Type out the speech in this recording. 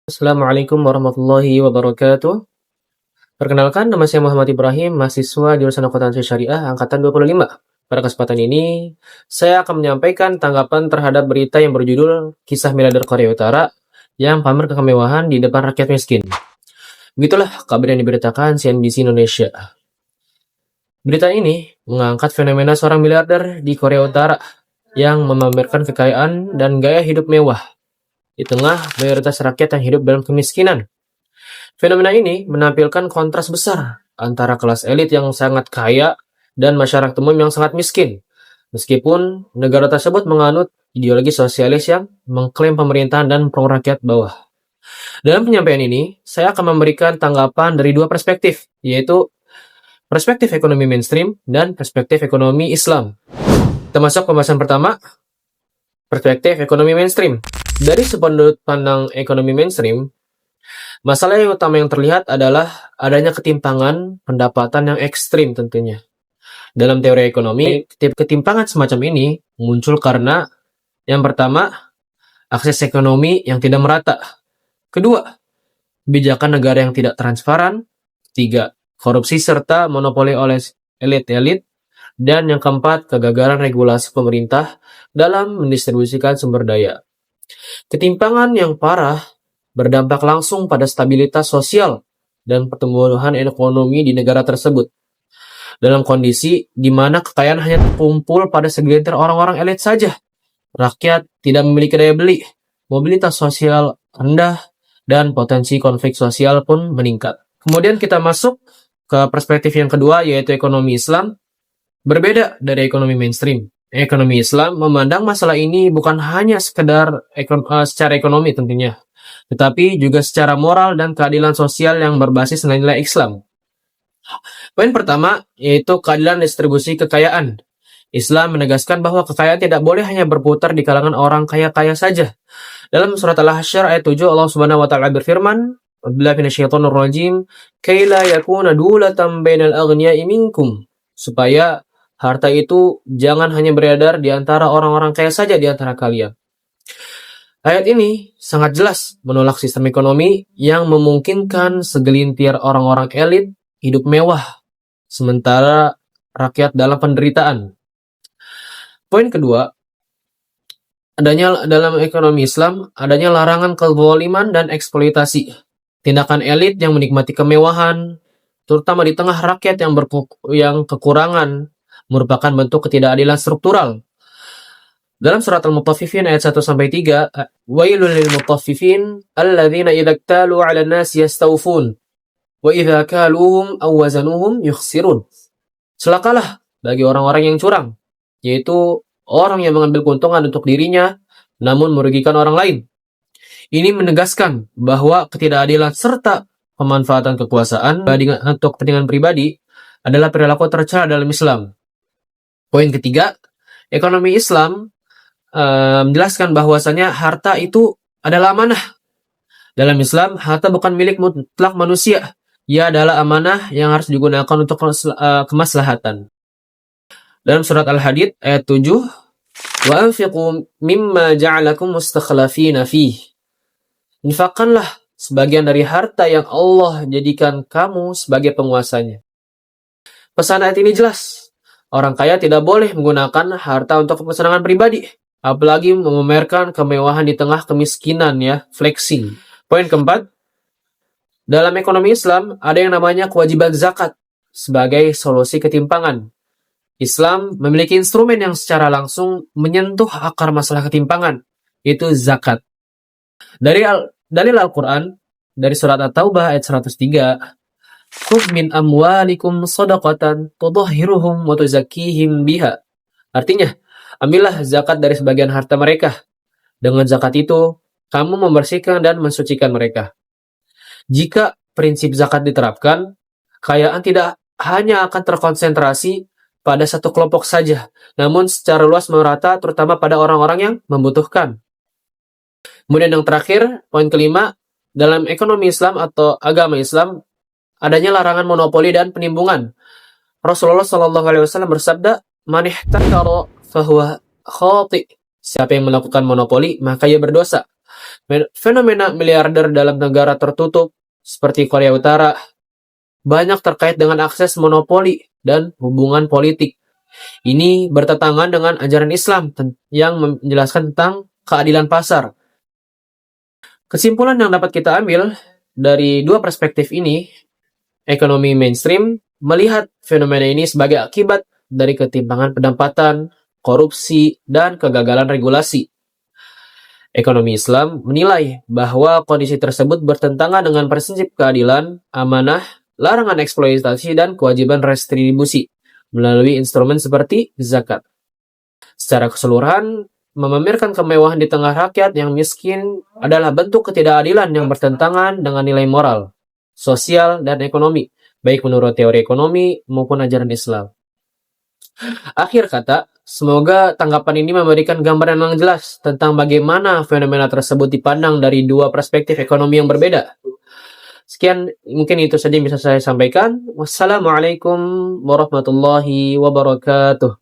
Assalamualaikum warahmatullahi wabarakatuh. Perkenalkan, nama saya Muhammad Ibrahim, mahasiswa jurusan Akuntansi Syariah angkatan 25. Pada kesempatan ini, saya akan menyampaikan tanggapan terhadap berita yang berjudul Kisah Miliarder Korea Utara yang pamer kemewahan di depan rakyat miskin. Begitulah kabar yang diberitakan CNBC Indonesia. Berita ini mengangkat fenomena seorang miliarder di Korea Utara yang memamerkan kekayaan dan gaya hidup mewah di tengah mayoritas rakyat yang hidup dalam kemiskinan. Fenomena ini menampilkan kontras besar antara kelas elit yang sangat kaya dan masyarakat umum yang sangat miskin. Meskipun negara tersebut menganut ideologi sosialis yang mengklaim pemerintahan dan pro rakyat bawah. Dalam penyampaian ini, saya akan memberikan tanggapan dari dua perspektif, yaitu perspektif ekonomi mainstream dan perspektif ekonomi Islam. Kita masuk pembahasan pertama, perspektif ekonomi mainstream. Dari sudut pandang ekonomi mainstream, masalah yang utama yang terlihat adalah adanya ketimpangan pendapatan yang ekstrim tentunya. Dalam teori ekonomi, ketimpangan semacam ini muncul karena yang pertama, akses ekonomi yang tidak merata. Kedua, kebijakan negara yang tidak transparan. Tiga, korupsi serta monopoli oleh elit-elit. Dan yang keempat, kegagalan regulasi pemerintah dalam mendistribusikan sumber daya. Ketimpangan yang parah berdampak langsung pada stabilitas sosial dan pertumbuhan ekonomi di negara tersebut. Dalam kondisi di mana kekayaan hanya terkumpul pada segelintir orang-orang elit saja, rakyat tidak memiliki daya beli, mobilitas sosial rendah, dan potensi konflik sosial pun meningkat. Kemudian kita masuk ke perspektif yang kedua, yaitu ekonomi Islam. Berbeda dari ekonomi mainstream. Ekonomi Islam memandang masalah ini bukan hanya sekedar secara ekonomi tentunya, tetapi juga secara moral dan keadilan sosial yang berbasis nilai-nilai Islam. Poin pertama yaitu keadilan distribusi kekayaan. Islam menegaskan bahwa kekayaan tidak boleh hanya berputar di kalangan orang kaya-kaya saja. Dalam surat Al-Hasyr ayat 7 Allah Subhanahu wa taala berfirman, "Billahi minasyaitonir rajim, kay la yakuna dulatan bainal aghniya'i minkum." Supaya harta itu jangan hanya beredar di antara orang-orang kaya saja di antara kalian. Ayat ini sangat jelas menolak sistem ekonomi yang memungkinkan segelintir orang-orang elit hidup mewah, sementara rakyat dalam penderitaan. Poin kedua, adanya dalam ekonomi Islam, adanya larangan kezaliman dan eksploitasi. Tindakan elit yang menikmati kemewahan, terutama di tengah rakyat yang kekurangan, merupakan bentuk ketidakadilan struktural. Dalam surat Al-Mutaffifin ayat 1-3, "Wailul lil mutaffifin alladzina idza iktalu 'alan nasi yastawfun wa idza kaluhum aw wazanuhum yukhsirun." Celakalah bagi orang-orang yang curang, yaitu orang yang mengambil keuntungan untuk dirinya namun merugikan orang lain. Ini menegaskan bahwa ketidakadilan serta pemanfaatan kekuasaan untuk kepentingan pribadi adalah perilaku tercela dalam Islam. Poin ketiga, ekonomi Islam menjelaskan bahwasanya harta itu adalah amanah. Dalam Islam, harta bukan milik mutlak manusia. Ia adalah amanah yang harus digunakan untuk kemaslahatan. Dalam surat Al-Hadid ayat 7, "Wa anfiqu mimma ja'alakum mustakhlafina fih." Infakkanlah sebagian dari harta yang Allah jadikan kamu sebagai penguasanya. Pesan ayat ini jelas. Orang kaya tidak boleh menggunakan harta untuk kesenangan pribadi, apalagi memamerkan kemewahan di tengah kemiskinan ya, flexing. Poin keempat, dalam ekonomi Islam ada yang namanya kewajiban zakat sebagai solusi ketimpangan. Islam memiliki instrumen yang secara langsung menyentuh akar masalah ketimpangan, yaitu zakat. Dari Al-Quran, dari surat At-Taubah ayat 103, "Khudh min amwalikum shadaqatan tudahhiruhum wa tuzakkihim biha." Artinya, ambillah zakat dari sebagian harta mereka. Dengan zakat itu, kamu membersihkan dan mensucikan mereka. Jika prinsip zakat diterapkan, kekayaan tidak hanya akan terkonsentrasi pada satu kelompok saja, namun secara luas merata terutama pada orang-orang yang membutuhkan. Kemudian yang terakhir, poin kelima, dalam ekonomi Islam atau agama Islam, adanya larangan monopoli dan penimbungan. Rasulullah SAW bersabda, "Man ihtakara fahuwa khati." Siapa yang melakukan monopoli, maka ia berdosa. Fenomena miliarder dalam negara tertutup seperti Korea Utara banyak terkait dengan akses monopoli dan hubungan politik. Ini bertentangan dengan ajaran Islam yang menjelaskan tentang keadilan pasar. Kesimpulan yang dapat kita ambil dari dua perspektif ini, ekonomi mainstream melihat fenomena ini sebagai akibat dari ketimpangan pendapatan, korupsi, dan kegagalan regulasi. Ekonomi Islam menilai bahwa kondisi tersebut bertentangan dengan prinsip keadilan, amanah, larangan eksploitasi, dan kewajiban restribusi melalui instrumen seperti zakat. Secara keseluruhan, memamerkan kemewahan di tengah rakyat yang miskin adalah bentuk ketidakadilan yang bertentangan dengan nilai moral, sosial, dan ekonomi, baik menurut teori ekonomi maupun ajaran Islam. Akhir kata, semoga tanggapan ini memberikan gambaran yang jelas tentang bagaimana fenomena tersebut dipandang dari dua perspektif ekonomi yang berbeda. Sekian, mungkin itu saja yang bisa saya sampaikan. Wassalamualaikum warahmatullahi wabarakatuh.